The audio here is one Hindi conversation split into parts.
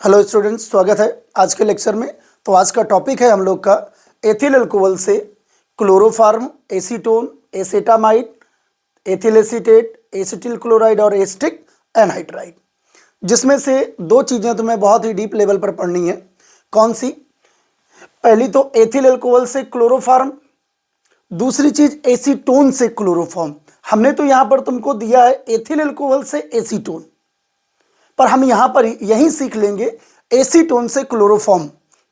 हेलो स्टूडेंट्स, स्वागत है आज के लेक्चर में। तो आज का टॉपिक है हम लोग का एथिल अल्कोहल से chloroform, acetone, acetamide, ethyl acetate, acetyl chloride और एसिटिक एनहाइड्राइड, जिसमें से दो चीज़ें तुम्हें बहुत ही डीप लेवल पर पढ़नी है। कौन सी? पहली तो एथिल अल्कोहल से क्लोरोफार्म, दूसरी चीज एसीटोन से क्लोरोफॉर्म। हमने तो यहाँ पर तुमको दिया है एथिल अल्कोहल से एसीटोन, पर हम यहां पर यही सीख लेंगे एसीटोन से क्लोरोफॉर्म।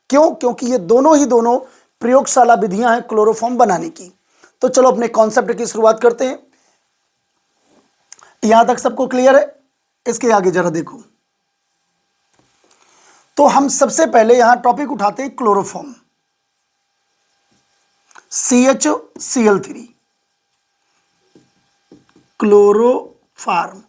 क्यों? क्योंकि ये दोनों प्रयोगशाला विधियां हैं क्लोरोफॉर्म बनाने की। तो चलो अपने कॉन्सेप्ट की शुरुआत करते हैं। यहां तक सबको क्लियर है? इसके आगे जरा देखो। तो हम सबसे पहले यहां टॉपिक उठाते हैं क्लोरोफॉर्म। CHCl3 chloroform.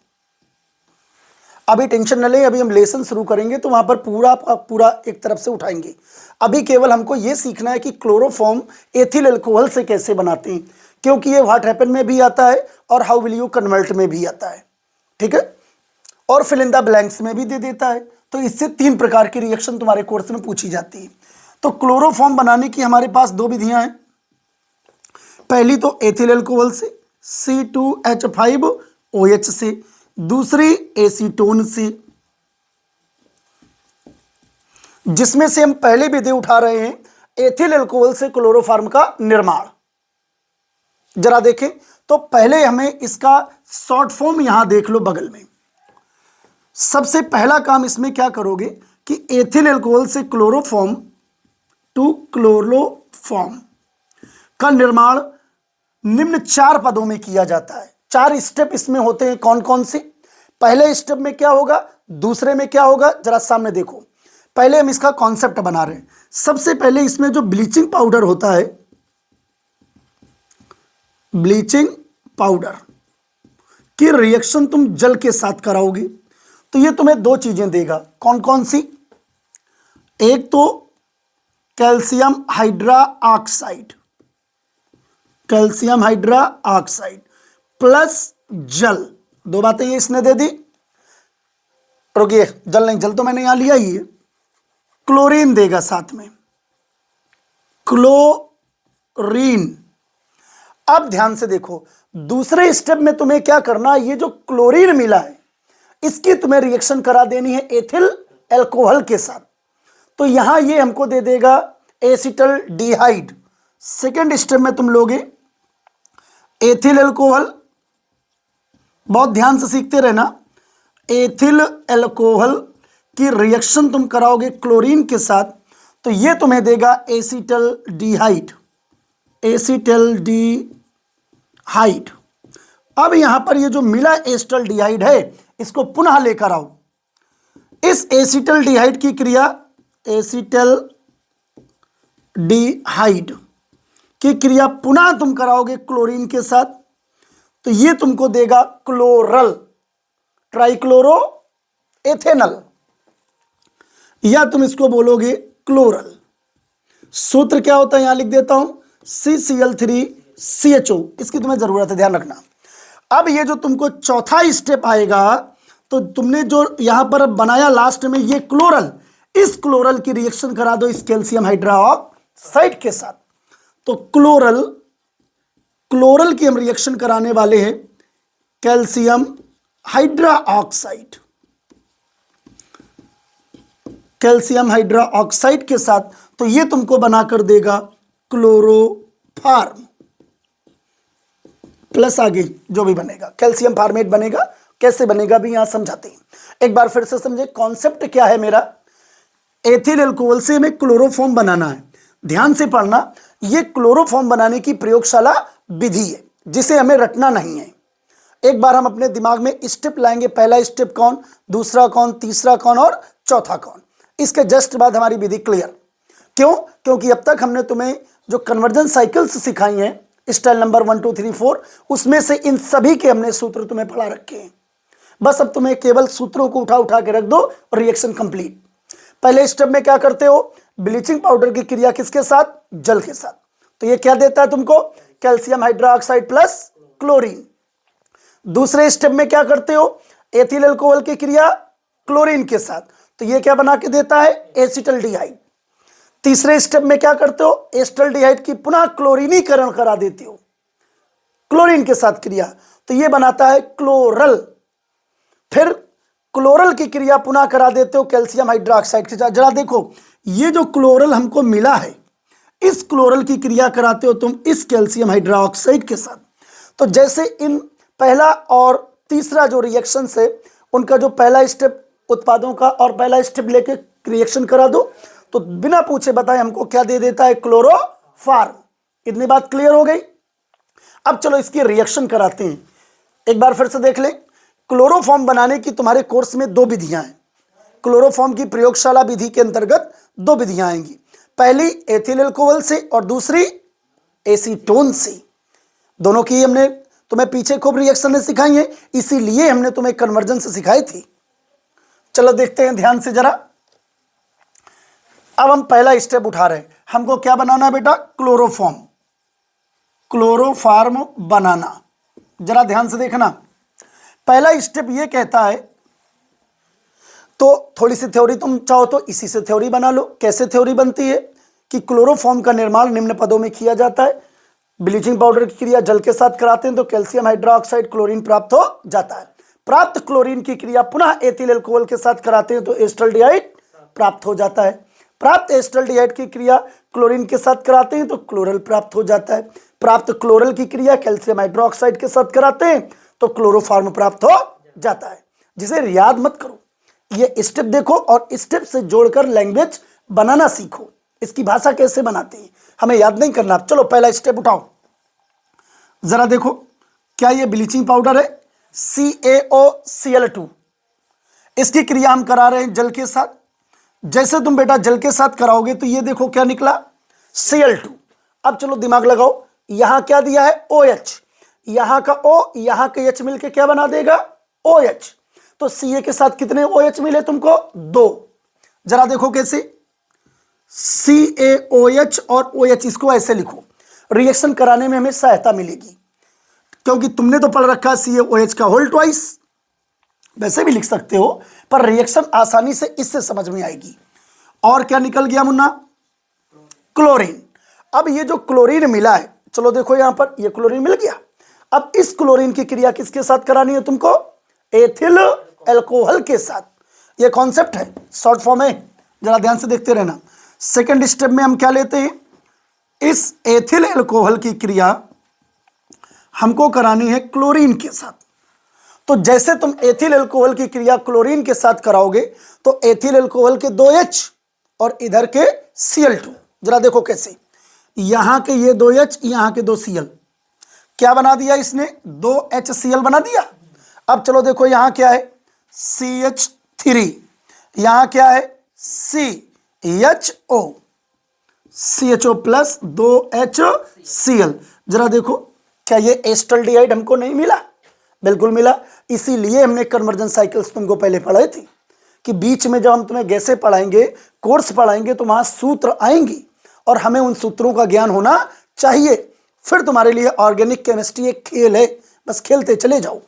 अभी टेंशन न लें, अभी हम लेसन शुरू करेंगे तो वहां पर पूरा एक तरफ से उठाएंगे। अभी केवल हमको यह सीखना है कि क्लोरोफॉर्म एथिल अल्कोहल से कैसे बनाते हैं, क्योंकि ये व्हाट हैपन में भी आता है और हाउ विल यू कन्वर्ट में भी आता है। ठीक है, और फिल इन द ब्लैंक्स में भी दे देता है। तो इससे 3 प्रकार की रिएक्शन तुम्हारे कोर्स में पूछी जाती है। तो क्लोरोफॉर्म बनाने की हमारे पास 2 विधियां हैं। पहली तो एथिल अल्कोहल से C2H5OH से, दूसरी एसीटोन से, जिसमें से हम पहले विधि उठा रहे हैं एथिल अल्कोहल से क्लोरोफार्म का निर्माण। जरा देखें तो पहले हमें इसका शॉर्ट फॉर्म यहां देख लो बगल में। सबसे पहला काम इसमें क्या करोगे कि एथिल अल्कोहल से क्लोरोफॉर्म टू क्लोरोफॉर्म का निर्माण निम्न 4 पदों में किया जाता है। 4 स्टेप इसमें होते हैं। कौन कौन से? पहले स्टेप में क्या होगा, दूसरे में क्या होगा, जरा सामने देखो। पहले हम इसका कॉन्सेप्ट बना रहे हैं। सबसे पहले इसमें जो ब्लीचिंग पाउडर होता है, ब्लीचिंग पाउडर की रिएक्शन तुम जल के साथ कराओगे तो ये तुम्हें 2 चीजें देगा। कौन कौन सी? एक तो calcium hydra oxide, calcium hydra oxide plus जल। 2 बातें ये इसने दे दी। रुकिए, जल नहीं, जल तो मैंने यहां लिया ही है। क्लोरीन देगा साथ में, क्लोरीन। अब ध्यान से देखो, दूसरे स्टेप में तुम्हें क्या करना है, ये जो क्लोरीन मिला है इसकी तुम्हें रिएक्शन करा देनी है एथिल अल्कोहल के साथ। तो यहां ये हमको दे देगा एसिटल डिहाइड। सेकेंड स्टेप में तुम लोगे एथिल अल्कोहल, बहुत ध्यान से सीखते रहना। एथिल अल्कोहल की रिएक्शन तुम कराओगे क्लोरीन के साथ तो ये तुम्हें देगा एसिटल डिहाइड, एसिटल डिहाइड। अब यहां पर ये जो मिला एसिटल डिहाइड है इसको पुनः लेकर आओ। इस एसिटल डिहाइड की क्रिया, एसिटल डिहाइड की क्रिया पुनः तुम कराओगे क्लोरीन के साथ तो ये तुमको देगा क्लोरल, ट्राइक्लोरो एथेनल, या तुम इसको बोलोगे क्लोरल। सूत्र क्या होता है यहां लिख देता हूं, CCl3CHO। इसकी तुम्हें जरूरत है, ध्यान रखना। अब ये जो तुमको चौथा स्टेप आएगा तो तुमने जो यहां पर बनाया लास्ट में ये क्लोरल, इस क्लोरल की रिएक्शन करा दो इस कैल्शियम हाइड्रा ऑक्साइड के साथ। तो क्लोरल की हम रिएक्शन कराने वाले हैं calcium hydra oxide, calcium hydra oxide के साथ। तो ये तुमको बनाकर देगा क्लोरोफार्म प्लस आगे जो भी बनेगा कैल्शियम फार्मेट बनेगा। कैसे बनेगा भी यहां समझाते हैं। एक बार फिर से समझे कॉन्सेप्ट क्या है मेरा। एथिल अल्कोहल से हमें क्लोरोफॉर्म बनाना है। ध्यान से पढ़ना, ये क्लोरोफॉर्म बनाने की प्रयोगशाला विधि है जिसे हमें रटना नहीं है। एक बार हम अपने दिमाग में स्टेप लाएंगे, पहला स्टेप कौन, दूसरा कौन, तीसरा कौन और चौथा कौन। इसके जस्ट बाद हमारी विधि क्लियर। क्यों? क्योंकि अब तक हमने तुम्हें जो कन्वर्जन साइकिल्स सिखाई हैं स्टाइल नंबर 1 2 3 4, उसमें से इन सभी के हमने सूत्र तुम्हें पढ़ा रखे हैं। बस अब तुम्हें केवल सूत्रों को उठा उठा के रख दो और रिएक्शन कंप्लीट। पहले स्टेप में क्या करते हो, ब्लीचिंग पाउडर की क्रिया किसके साथ, जल के साथ। तो ये क्या देता है तुमको, calcium hydra oxide plus chlorine. दूसरे स्टेप में क्या करते हो, एथिल अल्कोहल की क्रिया क्लोरीन के साथ, तो ये क्या बना के देता है, एसिटल्डिहाइड। तीसरे स्टेप में क्या करते हो, एसिटल्डिहाइड की पुनः क्लोरीनीकरण करा देते हो क्लोरीन के साथ क्रिया, तो ये बनाता है क्लोरल। फिर क्लोरल की क्रिया पुनः करा देते हो कैल्शियम हाइड्रोक्साइड के साथ। जरा देखो, ये जो क्लोरल हमको मिला है, इस क्लोरल की क्रिया कराते हो तुम इस कैल्शियम हाइड्रोक्साइड के साथ। तो जैसे इन पहला और तीसरा जो रिएक्शन है, उनका जो पहला स्टेप उत्पादों का और पहला स्टेप लेके रिएक्शन करा दो, तो बिना पूछे बताए हमको क्या दे देता है, क्लोरोफार्म। इतनी बात क्लियर हो गई। अब चलो इसकी रिएक्शन कराते हैं, एक बार फिर से देख लें। क्लोरोफॉर्म बनाने की तुम्हारे कोर्स में दो विधियां हैं। क्लोरोफॉर्म की प्रयोगशाला विधि के अंतर्गत दो विधियां आएंगी, पहली एथिल अल्कोहल से और दूसरी एसीटोन से। दोनों की हमने तुम्हें पीछे खूब रिएक्शन में सिखाई है, इसीलिए हमने तुम्हें कन्वर्जन से सिखाई थी। चलो देखते हैं ध्यान से जरा। अब हम पहला स्टेप उठा रहे हैं, हमको क्या बनाना है बेटा, क्लोरोफॉर्म, क्लोरोफार्म बनाना। जरा ध्यान से देखना, पहला स्टेप ये कहता है, तो थोड़ी सी थ्योरी तुम चाहो तो इसी से थ्योरी बना लो। कैसे थ्योरी बनती है कि क्लोरोफॉर्म का निर्माण निम्न पदों में किया जाता है। ब्लीचिंग पाउडर की क्रिया जल के साथ कराते हैं तो कैल्शियम हाइड्रोक्साइड क्लोरीन प्राप्त हो जाता है। प्राप्त क्लोरीन की क्रिया पुनः एथिल अल्कोहल के साथ कराते हैं तो एसिटल्डिहाइड प्राप्त हो जाता है। प्राप्त एसिटल्डिहाइड की क्रिया क्लोरीन के साथ कराते हैं तो क्लोरल प्राप्त हो जाता है। प्राप्त क्लोरल की क्रिया कैल्शियम हाइड्रोक्साइड के साथ कराते हैं तो क्लोरोफार्म प्राप्त हो जाता है। जिसे याद मत करो, ये स्टेप देखो और स्टेप से जोड़कर लैंग्वेज बनाना सीखो। इसकी भाषा कैसे बनाते हैं हमें याद नहीं करना। चलो पहला स्टेप उठाओ, जरा देखो, क्या ये ब्लीचिंग पाउडर है, CaOCl2, इसकी क्रिया हम करा रहे हैं जल के साथ। जैसे तुम बेटा जल के साथ कराओगे तो ये देखो क्या निकला, Cl2। अब चलो दिमाग लगाओ, यहां क्या दिया है, OH, यहां का O यहां का H मिलके क्या बना देगा, OH। तो Ca के साथ कितने OH मिले तुमको, 2। जरा देखो कैसे, CaOH और OH, इसको ऐसे लिखो, रिएक्शन कराने में हमें सहायता मिलेगी, क्योंकि तुमने तो पढ़ रखा है CaOH का होल ट्वाइस, वैसे भी लिख सकते हो, पर रिएक्शन आसानी से इससे समझ में आएगी। और क्या निकल गया मुन्ना, क्लोरीन। अब ये जो क्लोरीन मिला है, चलो देखो यहां पर ये क्लोरीन मिल गया। अब इस क्लोरीन की क्रिया किसके साथ करानी है तुमको, एथिल अल्कोहल के साथ। ये कॉन्सेप्ट है, शॉर्ट फॉर्म है, जरा ध्यान से देखते रहना। सेकंड स्टेप में हम क्या लेते हैं, इस एथिल अल्कोहल की क्रिया हमको करानी है क्लोरीन के साथ। तो जैसे तुम एथिल अल्कोहल की क्रिया क्लोरीन के साथ कराओगे तो एथिल अल्कोहल के 2H और इधर के Cl2। जरा देखो कैसे, यहां के ये 2H, यहां के 2Cl, क्या बना दिया इसने, 2HCl बना दिया। अब चलो देखो यहां क्या है, CH3, यहां क्या है, CHO, CHO प्लस 2HCl। जरा देखो, क्या ये एसिटल्डिहाइड हमको नहीं मिला, बिल्कुल मिला। इसीलिए हमने कन्वर्जन साइकिल्स तुमको पहले पढ़ाए थे कि बीच में जब हम तुम्हें गैसें पढ़ाएंगे, कोर्स पढ़ाएंगे, तो वहां सूत्र आएंगी और हमें उन सूत्रों का ज्ञान होना चाहिए। फिर तुम्हारे लिए ऑर्गेनिक केमिस्ट्री एक खेल है, बस खेलते चले जाओ।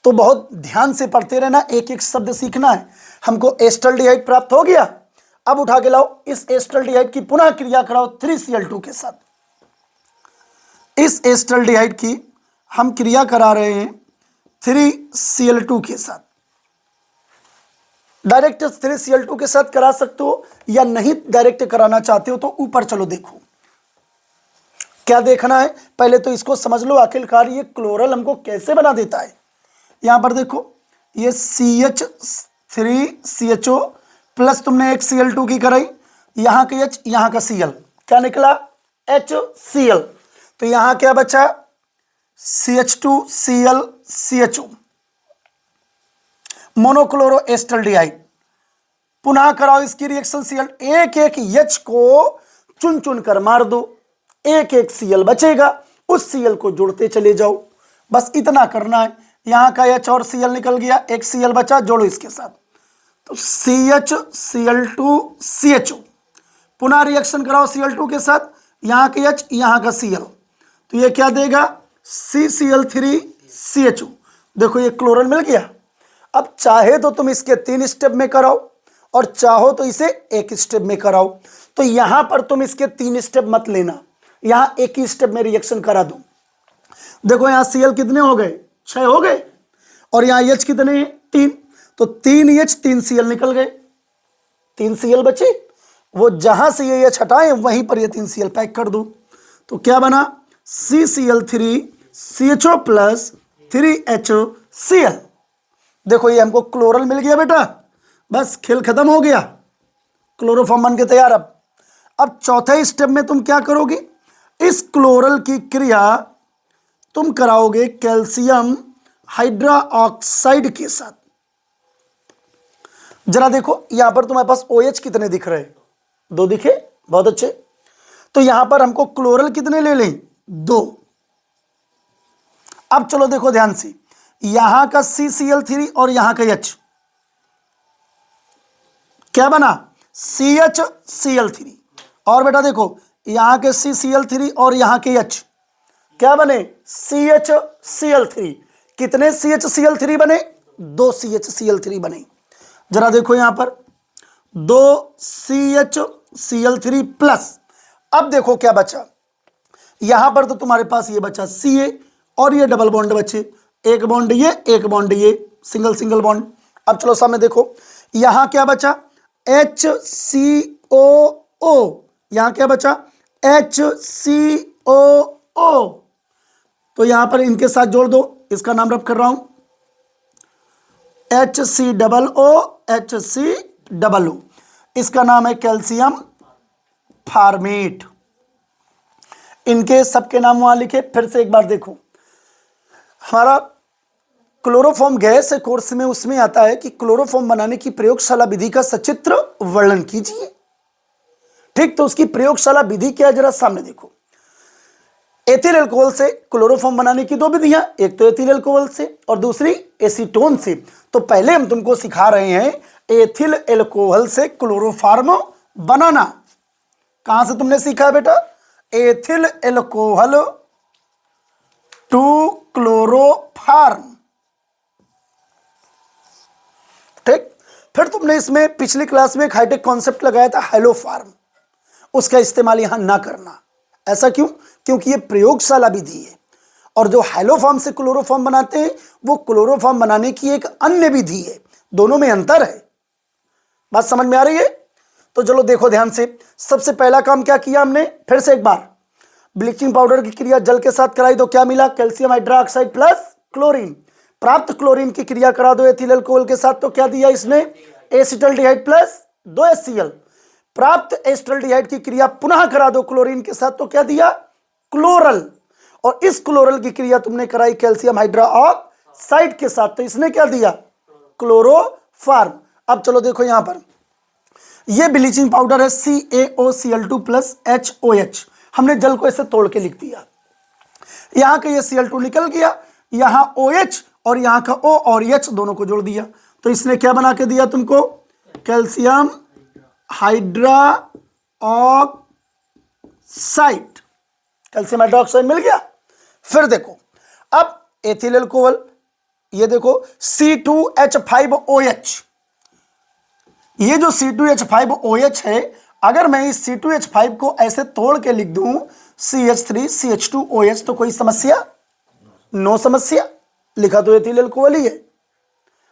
तो बहुत ध्यान से पढ़ते रहना, एक एक शब्द सीखना है। हमको एसिटल्डिहाइड प्राप्त हो गया, अब उठा के लाओ इस एसिटल्डिहाइड की पुनः क्रिया कराओ 3Cl2 के साथ। इस एसिटल्डिहाइड की हम क्रिया करा रहे हैं 3Cl2 के साथ। डायरेक्ट 3Cl2 के साथ करा सकते हो या नहीं डायरेक्ट कराना चाहते हो तो ऊपर चलो देखो क्या देखना है। पहले तो इसको समझ लो, आखिरकार ये क्लोरल हमको कैसे बना देता है। यहां पर देखो, ये CH3CHO प्लस तुमने एक Cl2 की कराई, यहां का H यहां का Cl, क्या निकला, HCl। तो यहां क्या बचा, CH2Cl CHO, मोनोक्लोरो एसिटल्डिहाइड। पुनः कराओ इसकी रिएक्शन Cl, एक एक H को चुन चुन कर मार दो, एक एक Cl बचेगा, उस Cl को जोड़ते चले जाओ, बस इतना करना है। यहां का H और Cl निकल गया, एक Cl बचा, जोड़ो इसके साथ, तो CHCl2CHO। पुनः रिएक्शन कराओ Cl2 के साथ, यहां का H यहां का Cl, तो ये क्या देगा, CCl3CHO। देखो ये क्लोरल मिल गया। अब चाहे तो तुम इसके 3 स्टेप में कराओ और चाहो तो इसे 1 स्टेप में कराओ। तो यहां पर तुम इसके 3 स्टेप मत लेना, यहां 1 ही स्टेप में रिएक्शन करा दो। देखो यहां Cl कितने हो गए, 6 हो गए, और यहां H कितने हैं, 3, तो 3H 3Cl निकल गए, 3Cl बचे। वो जहां से ये H हटाए वहीं पर ये 3Cl पैक कर दो। तो क्या बना, CCl3 CHO प्लस 3HCl। देखो ये हमको क्लोरल मिल गया बेटा, बस खेल खत्म हो गया, क्लोरोफॉर्म बन के तैयार। अब चौथे स्टेप में तुम क्या करोगे, इस क्लोरल की क्रिया तुम कराओगे कैल्शियम हाइड्रोक्साइड के साथ। जरा देखो यहां पर तुम्हारे पास OH कितने दिख रहे हैं, 2 दिखे, बहुत अच्छे। तो यहां पर हमको क्लोरल कितने ले लें, 2। अब चलो देखो ध्यान से, यहां का CCl3 और यहां का H क्या बना, CHCl3। और बेटा देखो यहां के CCl3 और यहां के H क्या बने, CHCl3। कितने CHCl3 बने, 2 CHCl3 बने। जरा देखो यहां पर 2 CHCl3 प्लस, अब देखो क्या बचा, यहां पर तो तुम्हारे पास ये बचा Ca और ये डबल बॉन्ड बचे, एक बॉन्ड ये, एक बॉन्ड ये, सिंगल सिंगल बॉन्ड। अब चलो सामने देखो, यहां क्या बचा, HCOO, यहां क्या बचा, HCOO। तो यहां पर इनके साथ जोड़ दो, इसका नाम रब कर रहा हूं HCOO, इसका नाम है कैल्शियम फार्मेट। इनके सबके नाम वहां लिखे। फिर से एक बार देखो, हमारा क्लोरोफॉर्म गैस कोर्स में उसमें आता है कि क्लोरोफॉर्म बनाने की प्रयोगशाला विधि का सचित्र वर्णन कीजिए। ठीक, तो उसकी प्रयोगशाला विधि क्या है, जरा सामने देखो। एथिल अल्कोहल से क्लोरोफॉर्म बनाने की 2 विधियां, एक तो एथिल अल्कोहल से और दूसरी एसीटोन से। तो पहले हम तुमको सिखा रहे हैं एथिल अल्कोहल से क्लोरोफॉर्म बनाना। कहां से तुमने सीखा है बेटा, एथिल अल्कोहल टू क्लोरोफॉर्म। ठीक, फिर तुमने इसमें पिछली क्लास में एक हाईटेक कॉन्सेप्ट लगाया था हेलोफॉर्म, उसका इस्तेमाल यहां ना करना। ऐसा क्यों, क्योंकि ये प्रयोगशाला विधि है, और जो हेलोफॉर्म से क्लोरोफॉर्म बनाते हैं वो क्लोरोफॉर्म बनाने की एक अन्य विधि है, दोनों में अंतर है। बात समझ में आ रही है? तो चलो देखो ध्यान से, सबसे पहला काम क्या किया हमने, फिर से एक बार, ब्लीचिंग पाउडर की क्रिया जल के साथ कराई, तो क्या मिला, कैल्शियम हाइड्रोक्साइड प्लस क्लोरीन। प्राप्त क्लोरीन की क्रिया करा दो एथिल अल्कोहल के साथ, तो क्या दिया इसने, एसिटल्डिहाइड प्लस 2HCl। प्राप्त एसिटल्डिहाइड की क्रिया पुनः करा दो क्लोरीन के साथ, तो क्या दिया, क्लोरल। और इस क्लोरल की क्रिया तुमने कराई कैल्शियम हाइड्रोक्साइड के साथ, तो इसने क्या दिया, क्लोरोफॉर्म। अब चलो देखो यहां पर, यह ब्लीचिंग पाउडर है CaOCl2 प्लस HOH। हमने जल को ऐसे तोड़ के लिख दिया, यहां का ये Cl2 निकल गया, यहां OH और यहां का O और H दोनों को जोड़ दिया, तो इसने क्या बना के दिया तुमको, कैल्शियम हाइड्रोक्साइड। कैल्शियम हाइड्रोक्साइड मिल गया। फिर देखो, अब एथिल अल्कोहल, ये देखो C2H5OH, ये जो C2H5OH है, अगर मैं इस C2H5 को ऐसे तोड़ के लिख दूं CH3CH2OH, तो कोई समस्या, नो समस्या। लिखा तो एथिल अल्कोहल ही है,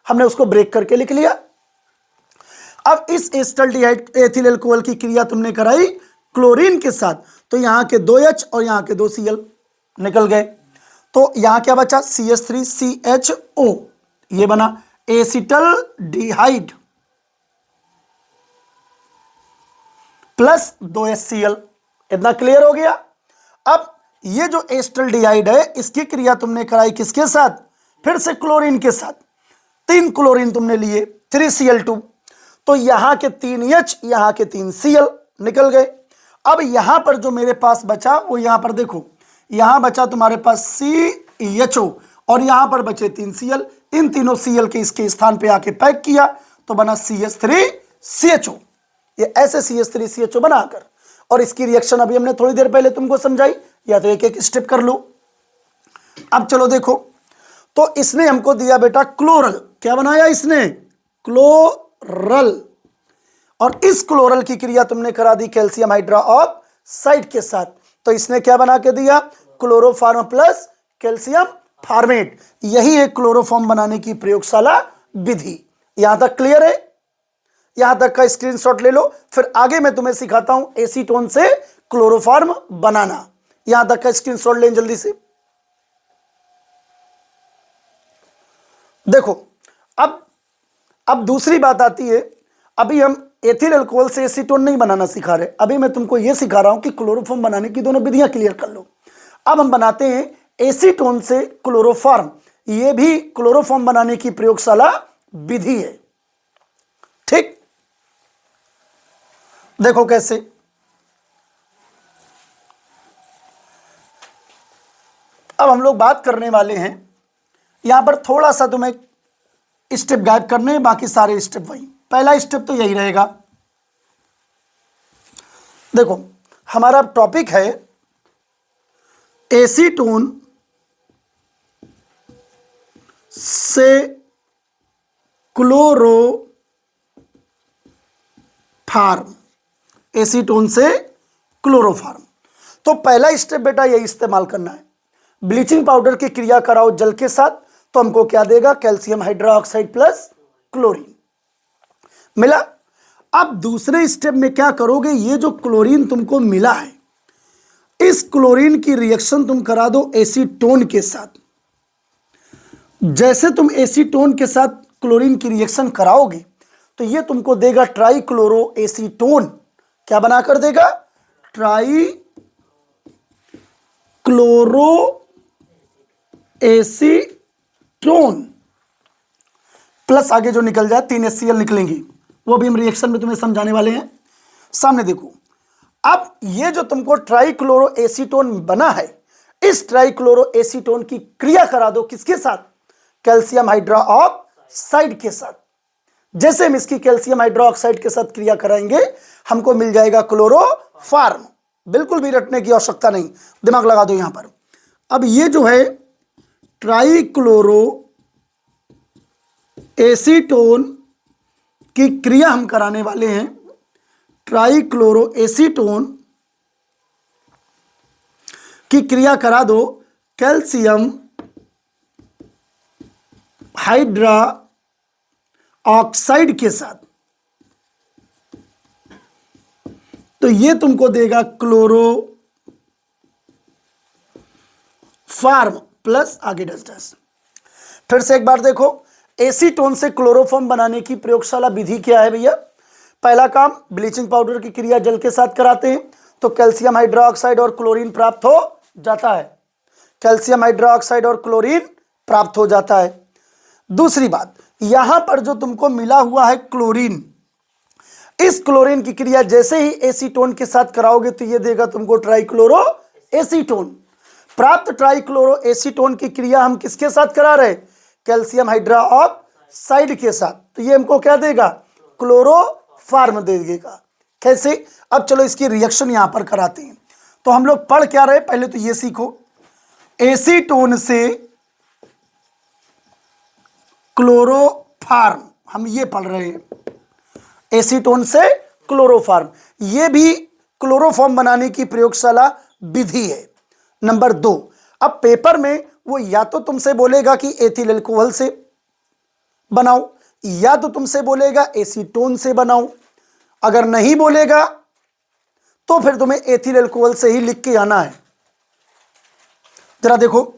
हमने उसको ब्रेक करके लिख लिया। अब इस एसिटल्डिहाइड एथिल अल्कोहल की क्रिया तुमने कराई क्लोरीन के साथ, तो यहां के 2H और यहां के 2Cl निकल गए, तो यहां क्या बचा, CH3CHO, ये बना एसिटल्डिहाइड प्लस 2HCl। इतना क्लियर हो गया। अब ये जो एसिटल्डिहाइड है, इसकी क्रिया तुमने कराई किसके साथ, फिर से क्लोरीन के साथ, 3 क्लोरीन तुमने लिए, 3Cl2, तो यहां के 3H यहां के 3Cl निकल गए। अब यहां पर जो मेरे पास बचा, वो यहां पर देखो, यहां बचा तुम्हारे पास CHO और यहां पर बचे 3Cl, इन तीनों Cl के इसके स्थान पे आके पैक किया, तो बना CH3CHO। ये ऐसे CH3CHO बनाकर, और इसकी रिएक्शन अभी हमने थोड़ी देर पहले तुमको समझाई, या तो एक एक स्टेप कर लो। अब चलो देखो, तो इसने हमको दिया बेटा क्लोरल, क्या बनाया इसने, क्लोरल, और इस क्लोरल की क्रिया तुमने करा दी कैल्शियम हाइड्रोक्साइड के साथ, तो इसने क्या बना के दिया, क्लोरोफॉर्म प्लस कैल्शियम फॉर्मेट। यही है क्लोरोफॉर्म बनाने की प्रयोगशाला विधि। यहां तक क्लियर है? यहां तक का स्क्रीनशॉट ले लो, फिर आगे मैं तुम्हें सिखाता हूं एसीटोन से क्लोरोफॉर्म बनाना। यहां तक का स्क्रीनशॉट लें जल्दी से। देखो अब दूसरी बात आती है, अभी हम एथिल अल्कोहल से एसीटोन नहीं बनाना सिखा रहे, अभी मैं तुमको यह सिखा रहा हूं कि क्लोरोफॉर्म बनाने की दोनों विधियां क्लियर कर लो। अब हम बनाते हैं एसीटोन से क्लोरोफॉर्म, यह भी क्लोरोफॉर्म बनाने की प्रयोगशाला विधि है। ठीक, देखो कैसे। अब हम लोग बात करने वाले हैं, यहां पर थोड़ा सा तुम्हें स्टेप गायब करने हैं, बाकी सारे स्टेप वही। पहला स्टेप तो यही रहेगा। देखो हमारा टॉपिक है एसीटोन से क्लोरोफॉर्म, एसीटोन से क्लोरोफॉर्म। तो पहला स्टेप बेटा यही इस्तेमाल करना है, ब्लीचिंग पाउडर की क्रिया कराओ जल के साथ, तो हमको क्या देगा, कैल्शियम हाइड्रोक्साइड प्लस क्लोरीन मिला। अब दूसरे स्टेप में क्या करोगे, ये जो क्लोरीन तुमको मिला है, इस क्लोरीन की रिएक्शन तुम करा दो एसीटोन के साथ। जैसे तुम एसीटोन के साथ क्लोरीन की रिएक्शन कराओगे तो ये तुमको देगा ट्राई क्लोरो एसीटोन। क्या बनाकर देगा, ट्राई क्लोरो एसीटोन, प्लस आगे जो निकल जाए 3 HCl निकलेंगी, वो भी हम रिएक्शन में तुम्हें समझाने वाले हैं। सामने देखो, अब ये जो तुमको ट्राई क्लोरो एसीटोन बना है, इस ट्राई क्लोरो एसीटोन की क्रिया करा दो किसके साथ, कैल्शियम हाइड्रोक्साइड के साथ। जैसे हम इसकी कैल्शियम हाइड्रोक्साइड के साथ क्रिया कराएंगे हमको मिल जाएगा क्लोरोफॉर्म। बिल्कुल भी रटने की आवश्यकता नहीं, दिमाग लगा दो यहां पर। अब ये जो है ट्राई क्लोरो एसीटोन की क्रिया हम कराने वाले हैं, ट्राई क्लोरो एसीटोन की क्रिया करा दो कैल्शियम हाइड्रोक्साइड के साथ, तो ये तुमको देगा क्लोरोफॉर्म प्लस आगे डस डस। फिर से एक बार देखो, एसीटोन से क्लोरोफॉर्म बनाने की प्रयोगशाला विधि क्या है भैया। पहला काम, ब्लीचिंग पाउडर की क्रिया जल के साथ कराते हैं तो कैल्शियम हाइड्रोक्साइड और क्लोरीन प्राप्त हो जाता है, कैल्शियम हाइड्रोक्साइड और क्लोरीन प्राप्त हो जाता है। दूसरी बात, यहां पर जो तुमको मिला हुआ है क्लोरीन, इस क्लोरीन की क्रिया जैसे ही एसीटोन के साथ कराओगे तो ये देगा तुमको ट्राइक्लोरो एसीटोन। प्राप्त ट्राइक्लोरो एसीटोन की क्रिया हम किसके साथ करा रहे, कैल्शियम हाइड्रोक्साइड के साथ, तो ये हमको क्या देगा, क्लोरोफॉर्म दे देगा। कैसे, अब चलो इसकी रिएक्शन यहां पर कराते हैं। तो हम लोग पढ़ क्या रहे, पहले तो ये सीखो, एसीटोन से क्लोरोफॉर्म, हम ये पढ़ रहे हैं, एसीटोन से क्लोरोफॉर्म, ये भी क्लोरोफॉर्म बनाने की प्रयोगशाला विधि है। नंबर 2, अब पेपर में वो या तो तुमसे बोलेगा कि एथिल अल्कोहल से बनाओ, या तो तुमसे बोलेगा एसीटोन से बनाओ। अगर नहीं बोलेगा तो फिर तुम्हें एथिल अल्कोहल से ही लिख के आना है। जरा देखो,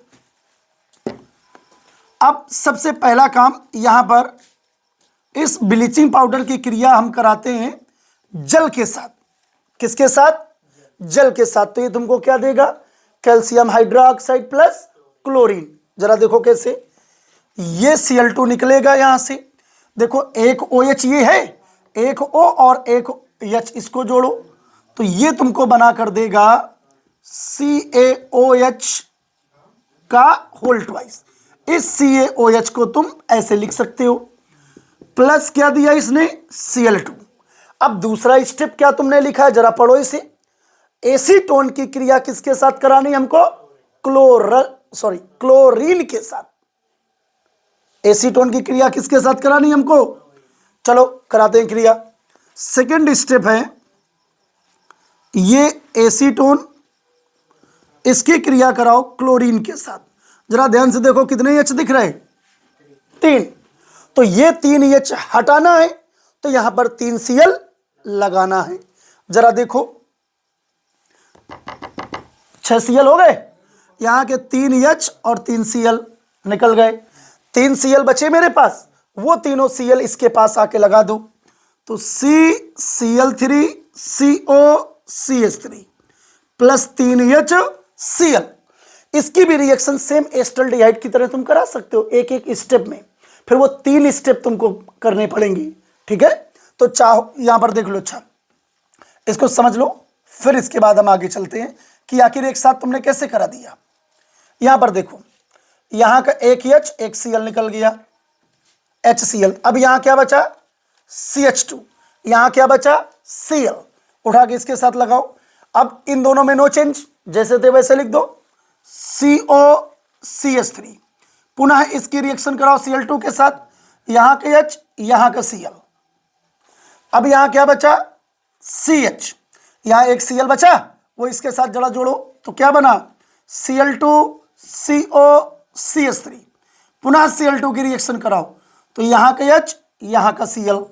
अब सबसे पहला काम यहां पर इस ब्लीचिंग पाउडर की क्रिया हम कराते हैं जल के साथ। किसके साथ, जल के साथ। तो ये तुमको क्या देगा, कैल्शियम हाइड्रोक्साइड प्लस क्लोरीन। जरा देखो कैसे, ये Cl2 निकलेगा यहां से, देखो एक OH ये है, एक O और एक H, इसको जोड़ो तो ये तुमको बना कर देगा CaOH का होल ट्वाइस। इस CaOH को तुम ऐसे लिख सकते हो, प्लस क्या दिया इसने, Cl2। अब दूसरा स्टेप क्या तुमने लिखा है, जरा पढ़ो इसे। एसीटोन की क्रिया किसके साथ करानी हमको, क्लोरीन के साथ। एसीटोन की क्रिया किसके साथ करानी हमको? चलो कराते हैं क्रिया। सेकंड स्टेप है ये एसीटोन, इसकी क्रिया कराओ क्लोरीन के साथ। जरा ध्यान से देखो कितने एच दिख रहे हैं? 3। तो ये 3 एच हटाना है तो यहां पर 3 Cl लगाना है। जरा देखो 6 Cl हो गए, यहां के 3 एच और 3 Cl निकल गए। 3 Cl बचे मेरे पास, वो तीनों Cl इसके पास आके लगा दो। तो CCl3 COCH3 प्लस 3HCl। इसकी भी रिएक्शन सेम एस्टल्डिहाइड की तरह तुम करा सकते हो एक एक स्टेप में, फिर वो 3 स्टेप तुमको करने पड़ेंगे। ठीक है, तो चाहो यहां पर देख लो, अच्छा इसको समझ लो, फिर इसके बाद हम आगे चलते हैं कि आखिर एक साथ तुमने कैसे करा दिया। यहां पर देखो, यहां का एक H एक Cl निकल गया, HCl। अब यहां क्या बचा? CH2। यहां क्या बचा? Cl। उठा के इसके साथ लगाओ। अब इन दोनों में नो चेंज, जैसे थे वैसे लिख दो, COCH3। पुनः इसकी रिएक्शन कराओ Cl2 के साथ, यहां का H यहां का Cl। अब यहां क्या बचा? CH। यहां एक Cl बचा, वो इसके साथ जरा जोड़ो तो क्या बना? Cl2 COCH3। पुनः Cl2 की रिएक्शन कराओ तो यहां का H यहां का Cl।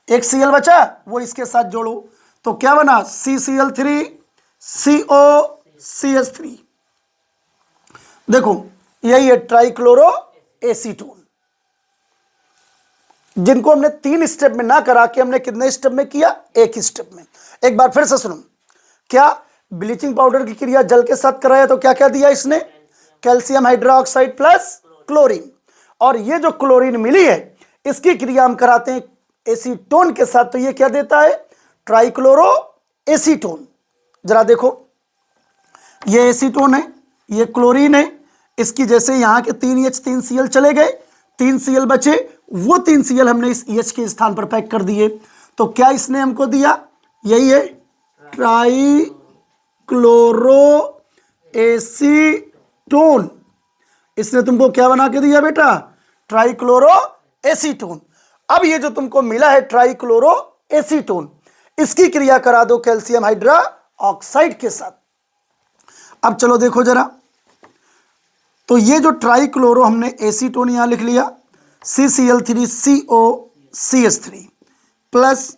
एक Cl बचा, वो इसके साथ जोड़ो तो क्या बना? CCl3 COCH3। देखो यही है ट्राइक्लोरो एसीटोन, जिनको हमने 3 स्टेप में ना करा के हमने कितने स्टेप में किया? एक ही स्टेप में। एक बार फिर से सुनो, क्या ब्लीचिंग पाउडर की क्रिया जल के साथ कराया तो क्या क्या दिया इसने? Calcium hydroxide plus chlorine. और ये जो क्लोरीन मिली है इसकी क्रिया हम कराते हैं एसीटोन के साथ, तो ये क्या देता है? Trichloro acetone. जरा देखो, ये एसीटोन है, ये क्लोरीन है, इसकी जैसे यहां के 3H 3 Cl चले गए, 3 Cl बचे, वो 3 Cl हमने इस H के स्थान पर पैक कर दिए। तो क्या इसने हमको दिया? यही है ट्राइक्लोरो एसीटोन। इसने तुमको क्या बना के दिया बेटा? Trichloro acetone. अब ये जो तुमको मिला है ट्राइक्लोरो एसीटोन, इसकी क्रिया करा दो कैल्शियम हाइड्रोक्साइड के साथ। अब चलो देखो जरा, तो ये जो ट्राइक्लोरो हमने एसीटोन यहां लिख लिया, CCl3 COCH3 प्लस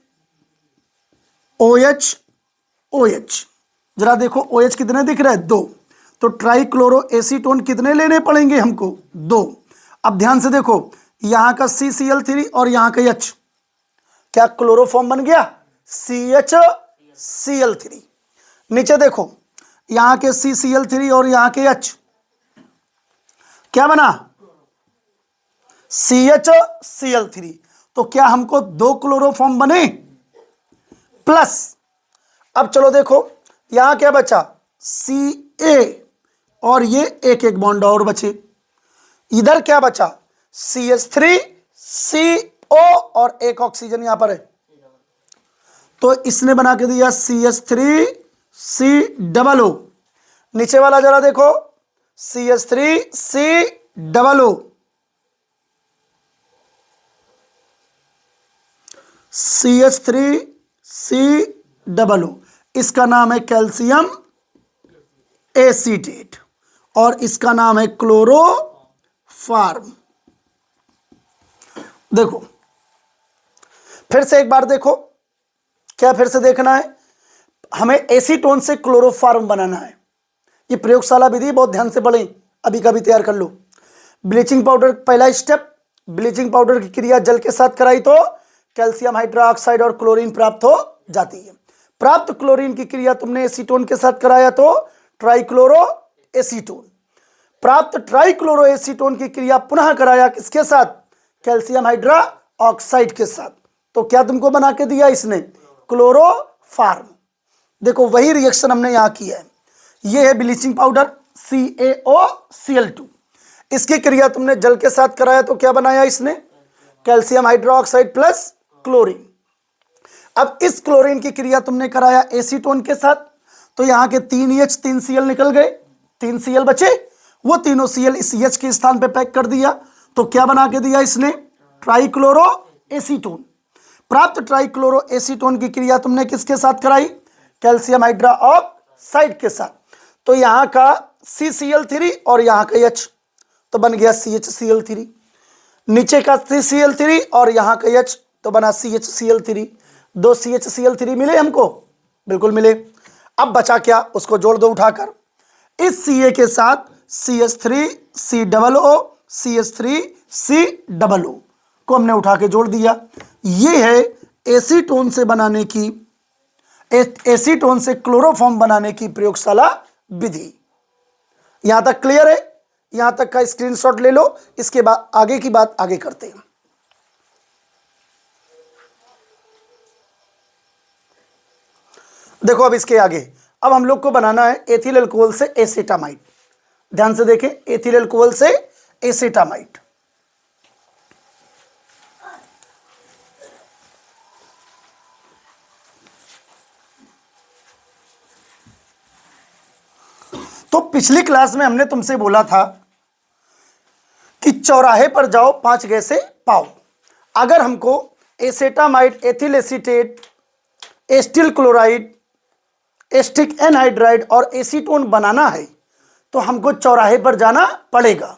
OH। जरा देखो OH कितने दिख रहे हैं? 2। तो ट्राइक्लोरो एसीटोन कितने लेने पड़ेंगे हमको? 2। अब ध्यान से देखो, यहां का CCl3 और यहां का H, क्या क्लोरोफॉर्म बन गया? CHCl3। नीचे देखो, यहां के CCl3 और यहां के H, क्या बना? CHCl3। तो क्या हमको 2 क्लोरोफॉर्म बने प्लस, अब चलो देखो यहां क्या बचा? Ca और ये एक एक बॉन्ड और बचे। इधर क्या बचा? CH3 CO और एक ऑक्सीजन यहां पर है, तो इसने बना के दिया CH3 COO। नीचे वाला जरा देखो, CH3 COO, CH3 COO। इसका नाम है कैल्शियम एसीटेट और इसका नाम है क्लोरोफॉर्म। देखो फिर से एक बार देखो, क्या फिर से देखना है? हमें एसीटोन से क्लोरोफॉर्म बनाना है। ये प्रयोगशाला विधि बहुत ध्यान से पढ़ें, अभी का भी तैयार कर लो। ब्लीचिंग पाउडर पहला स्टेप, ब्लीचिंग पाउडर की क्रिया जल के साथ कराई तो कैल्शियम हाइड्रोक्साइड और क्लोरीन प्राप्त हो जाती है। प्राप्त क्लोरीन की क्रिया तुमने एसीटोन के साथ कराया तो ट्राइक्लोरो एसीटोन। प्राप्त ट्राइक्लोरो एसीटोन की क्रिया पुनः कराया किसके साथ? कैल्शियम हाइड्रोक्साइड के साथ। तो क्या तुमको बना के दिया इसने? क्लोरोफॉर्म। देखो वही रिएक्शन हमने यहां किया है। ये है ब्लीचिंग पाउडर CaOCl2, इसकी क्रिया तुमने जल के साथ कराया तो क्या बनाया इसने? Calcium hydroxide plus chlorine. अब इस क्लोरीन की क्रिया तुमने कराया एसीटोन के साथ, तो यहां के 3H 3 Cl निकल गए, 3 Cl बचे, वो तीनों Cl इस H के स्थान पे पैक कर दिया। तो क्या बना के दिया इसने, ट्राइक्लोरो एसीटोन। प्राप्त ट्राइक्लोरो एसीटोन की क्रिया तुमने किसके साथ कराई, कैल्शियम हाइड्रोक्साइड के साथ। तो यहां का CCl3 और यहां का H, तो बन गया CHCl3। नीचे का CCl3 और यहां का H, तो बना CHCl3। दो CHCl3 मिले हमको, बिल्कुल मिले। अब बचा क्या, उसको जोड़ दो उठाकर। इस Ca के साथ CH3COO CH3COO को हमने उठा के जोड़ दिया। ये है एसीटोन से बनाने की, एसीटोन से क्लोरोफॉर्म बनाने की प्रयोगशाला विधि। यहां तक क्लियर है, यहां तक का स्क्रीनशॉट ले लो, इसके बाद आगे की बात आगे करते हैं। देखो अब इसके आगे, अब हम लोग को बनाना है एथिल अल्कोहल से एसेटामाइड। ध्यान से देखें, एथिल अल्कोहल से एसेटामाइड। तो पिछली क्लास में हमने तुमसे बोला था कि चौराहे पर जाओ 5 गैसें पाओ। अगर हमको acetamide, ethyl acetate, acetyl chloride, acetic anhydride और एसीटोन बनाना है तो हमको चौराहे पर जाना पड़ेगा।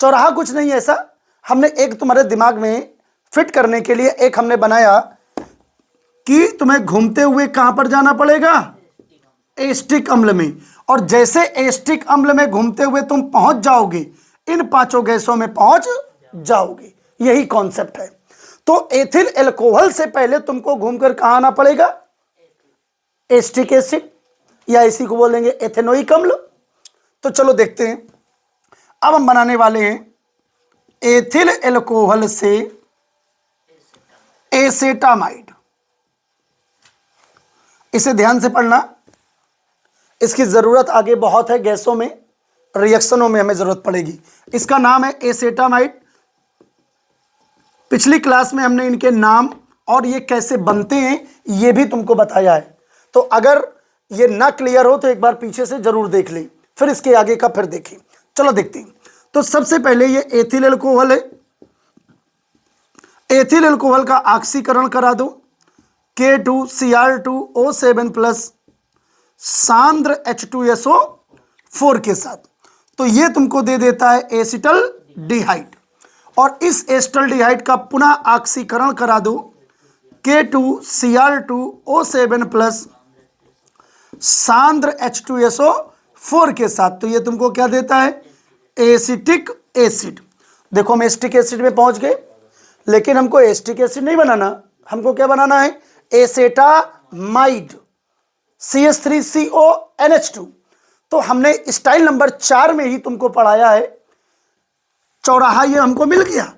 चौराहा कुछ नहीं है ऐसा, हमने एक तुम्हारे दिमाग में फिट करने के लिए एक हमने बनाया कि तुम्हें घूमते हुए कहां पर जाना पड़ेगा, एस्टिक अम्ल में। और जैसे एस्टिक अम्ल में घूमते हुए तुम पहुंच जाओगे, इन 5 गैसों में पहुंच जाओगे। यही कॉन्सेप्ट है। तो एथिल अल्कोहल से पहले तुमको घूमकर कहां आना पड़ेगा, एस्टिक एसिड, या इसी को बोलेंगे एथेनोइक अम्ल। तो चलो देखते हैं। अब हम बनाने वाले हैं एथिल अल्कोहल से एसेटामाइड। इसे ध्यान से पढ़ना, इसकी जरूरत आगे बहुत है, गैसों में, रिएक्शनों में हमें जरूरत पड़ेगी। इसका नाम है एसेटामाइड। पिछली क्लास में हमने इनके नाम और ये कैसे बनते हैं ये भी तुमको बताया है। तो अगर ये ना क्लियर हो तो एक बार पीछे से जरूर देख लें, फिर इसके आगे का फिर देखें। चलो देखते हैं। तो सबसे पहले ये एथिल अल्कोहल है। एथिल अल्कोहल का ऑक्सीकरण करा दो K2Cr2O7 प्लस सांद्र H2SO4 के साथ। तो ये तुमको दे देता है एसिटल डिहाइड। और इस एसिटल्डिहाइड का पुनः ऑक्सीकरण करा दो K2Cr2O7 प्लस सांद्र H2SO4 के साथ। तो ये तुमको क्या देता है, एसिटिक एसिड। देखो हम एसिटिक एसिड में पहुंच गए, लेकिन हमको एसिटिक एसिड नहीं बनाना, हमको क्या बनाना है, एसेटामाइड CH3CONH2। तो हमने स्टाइल नंबर 4 में ही तुमको पढ़ाया है, चौराहा ये हमको मिल गया।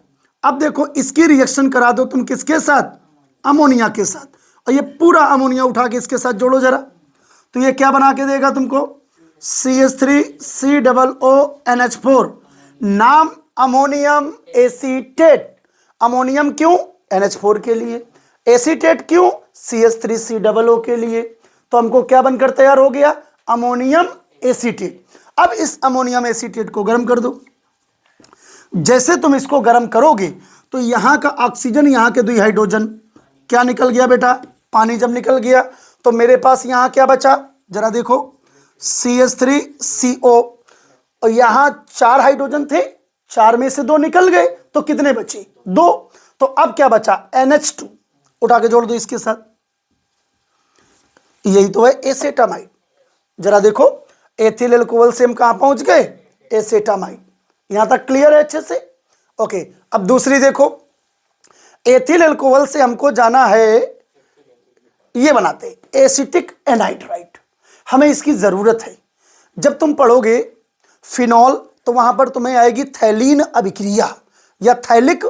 अब देखो इसकी रिएक्शन करा दो तुम किसके साथ, अमोनिया के साथ। और ये पूरा अमोनिया उठा के इसके साथ जोड़ो जरा, तो ये क्या बना के देगा तुमको, CH3COONH4। नाम अमोनियम एसीटेट। अमोनियम क्यों, NH4 के लिए। एसीटेट क्यों, CH3COO के लिए। तो हमको क्या बनकर तैयार हो गया, अमोनियम एसीटेट। अब इस अमोनियम एसीटेट को गर्म कर दो। जैसे तुम इसको गर्म करोगे तो यहां का ऑक्सीजन, यहां के 2 हाइड्रोजन क्या निकल गया बेटा, पानी जब निकल गया तो मेरे पास यहां क्या बचा, जरा देखो CH3CO। और यहां 4 हाइड्रोजन थे, 4 में से 2 निकल गए, तो कितने बचे, 2। तो अब क्या बचा, NH2 उठा के जोड़ दो इसके साथ। यही तो है एसेटामाइड। जरा देखो एथिल अल्कोहल से हम कहां पहुंच गए, एसेटामाइड। यहां तक क्लियर है अच्छे से, ओके। अब दूसरी देखो, एथिल अल्कोहल से हमको जाना है, ये बनाते एसिटिक एनहाइड्राइड। हमें इसकी जरूरत है। जब तुम पढ़ोगे फिनॉल तो वहां पर तुम्हें आएगी थैलीन अभिक्रिया या थैलिक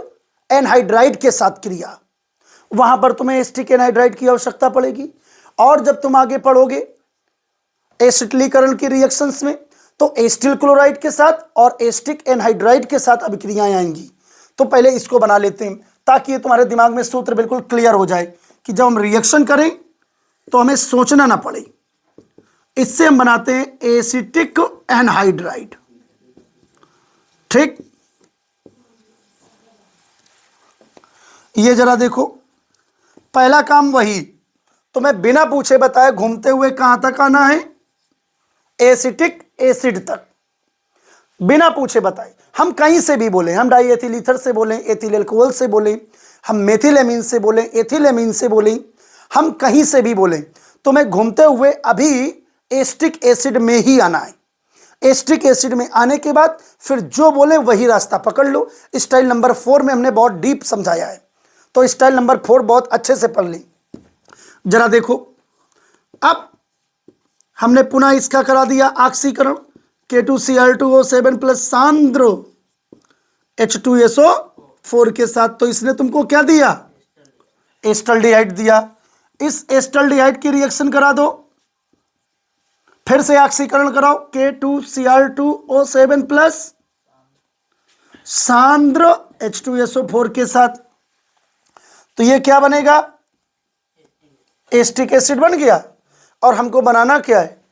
एनहाइड्राइड के साथ क्रिया, वहां पर तुम्हें एसिटिक एनहाइड्राइड की आवश्यकता पड़ेगी। और जब तुम आगे पढ़ोगे एसिटिलीकरण की रिएक्शंस में तो एस्टिल क्लोराइड के साथ और एस्टिक एनहाइड्राइड के साथ अभिक्रियाएं आएंगी। तो पहले इसको बना लेते हैं ताकि ये तुम्हारे दिमाग में सूत्र बिल्कुल क्लियर हो जाए कि जब हम रिएक्शन करें तो हमें सोचना ना पड़े। इससे हम बनाते हैं एसिटिक एनहाइड्राइड, ठीक। ये जरा देखो, पहला काम वही, तो मैं बिना पूछे बताए घूमते हुए कहां तक आना है, एसिटिक एसिड तक, बिना पूछे बताए। हम कहीं से भी बोले, हम डाई एथिल ईथर से बोले, एथिल अल्कोहल से बोले, हम मेथिलेमीन से बोले, एथिलेमीन से बोले, हम कहीं से भी बोले, तो मैं घूमते हुए अभी एस्टिक एसिड में ही आना है। एस्टिक एसिड में आने के बाद फिर जो बोले वही रास्ता पकड़ लो। स्टाइल नंबर 4 में हमने बहुत डीप समझाया है, तो स्टाइल नंबर 4 बहुत अच्छे से पढ़ ली। जरा देखो, अब हमने पुनः इसका करा दिया ऑक्सीकरण, K2Cl2O7 प्लस सांद्र H2SO4 के साथ। तो इसने तुमको क्या दिया, एस्टल्डिहाइड दिया। इस एस्टल्डिहाइड की रिएक्शन करा दो, फिर से ऑक्सीकरण कराओ, K2Cl2O7 प्लस सांद्र H2SO4 के साथ। तो ये क्या बनेगा, एस्टिक एसिड बन गया। और हमको बनाना क्या है,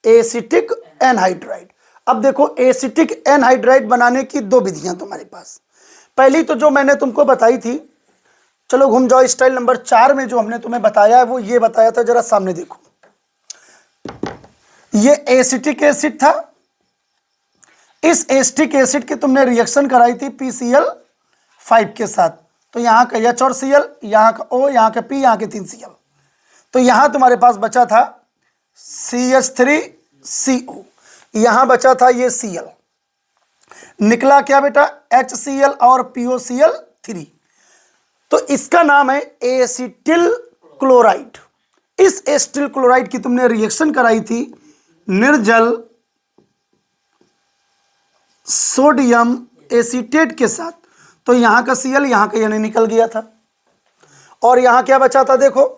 एसिटिक एनहाइड्राइड। अब देखो, एसिटिक एनहाइड्राइड बनाने की दो विधियां तुम्हारे पास। पहली तो जो मैंने तुमको बताई थी, चलो घूम जाओ, स्टाइल नंबर 4 में जो हमने तुम्हें बताया है वो ये बताया था, जरा सामने देखो, ये एसिटिक एसिड था। इस एसिटिक एसिड की तुमने रिएक्शन कराई थी PCl5 के साथ। तो यहां का H और Cl, यहां का O, यहां का P, यहां के 3 Cl। तो यहां तुम्हारे पास बचा था CH3CO, यहां बचा था ये Cl, निकला क्या बेटा, HCl और POCl3। तो इसका नाम है एसिटिल क्लोराइड। इस एसिटिल क्लोराइड की तुमने रिएक्शन कराई थी निर्जल सोडियम एसीटेट के साथ। तो यहां का Cl, यहां का यानी निकल गया था, और यहां क्या बचा था, देखो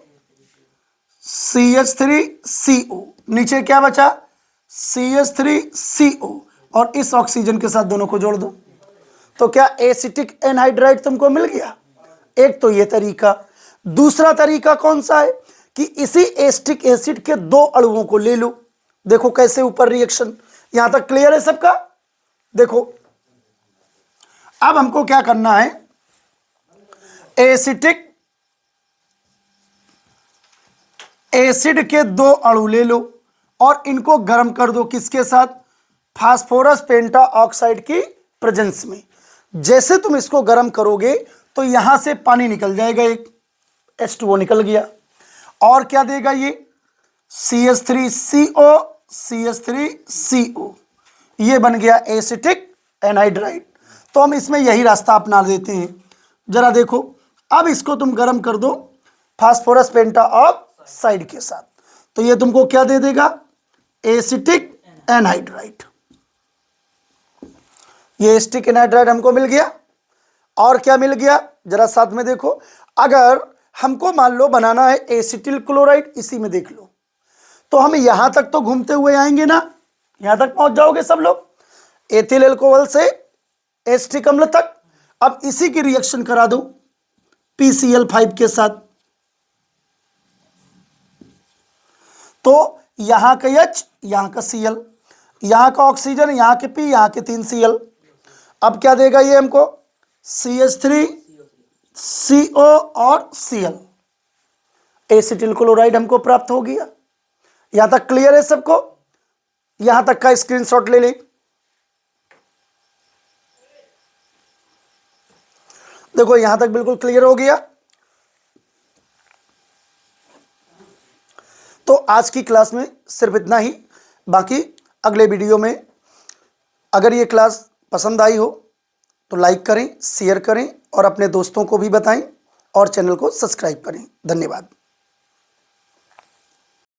CH3CO, नीचे क्या बचा, CH3CO, और इस ऑक्सीजन के साथ दोनों को जोड़ दो। तो क्या एसिटिक एनहाइड्राइड तुमको मिल गया। एक तो ये तरीका। दूसरा तरीका कौन सा है कि इसी एसिटिक एसिड के दो अणुओं को ले लो। देखो कैसे ऊपर रिएक्शन, यहां तक क्लियर है सबका। देखो अब हमको क्या करना है, एसिटिक एसिड के दो अणु ले लो और इनको गर्म कर दो, किसके साथ, फास्फोरस पेंटा ऑक्साइड की प्रेजेंस में। जैसे तुम इसको गर्म करोगे तो यहां से पानी निकल जाएगा, एक H2O निकल गया, और क्या देगा ये CH3CO, CH3CO, ये बन गया एसिटिक एनहाइड्राइड। तो हम इसमें यही रास्ता अपना देते हैं। जरा देखो, अब इसको तुम गर्म कर दो फास्फोरस पेंटा ऑक्साइड के साथ, तो ये तुमको क्या दे देगा, एसिटिक एनहाइड्राइड। ये एसिटिक एनहाइड्राइड हमको मिल गया। और क्या मिल गया, जरा साथ में देखो, अगर हमको मान लो बनाना है एसिटिल क्लोराइड, इसी में देख लो, तो हम यहां तक तो घूमते हुए आएंगे ना, यहां तक पहुंच जाओगे सब लोग, एथिल अल्कोहल से एसिटिक अम्ल तक। अब इसी की रिएक्शन करा दो PCl5 के साथ। तो यहां का H, यहां का Cl, यहां का ऑक्सीजन, यहां के P, यहां के 3 Cl। अब क्या देगा ये हमको, CH3CO और Cl, एसिटिल क्लोराइड हमको प्राप्त हो गया। यहां तक क्लियर है सबको, यहां तक का स्क्रीनशॉट ले ले। देखो यहां तक बिल्कुल क्लियर हो गया। तो आज की क्लास में सिर्फ इतना ही। बाकी अगले वीडियो में, अगर ये क्लास पसंद आई हो तो लाइक करें, शेयर करें और अपने दोस्तों को भी बताएं, और चैनल को सब्सक्राइब करें। धन्यवाद।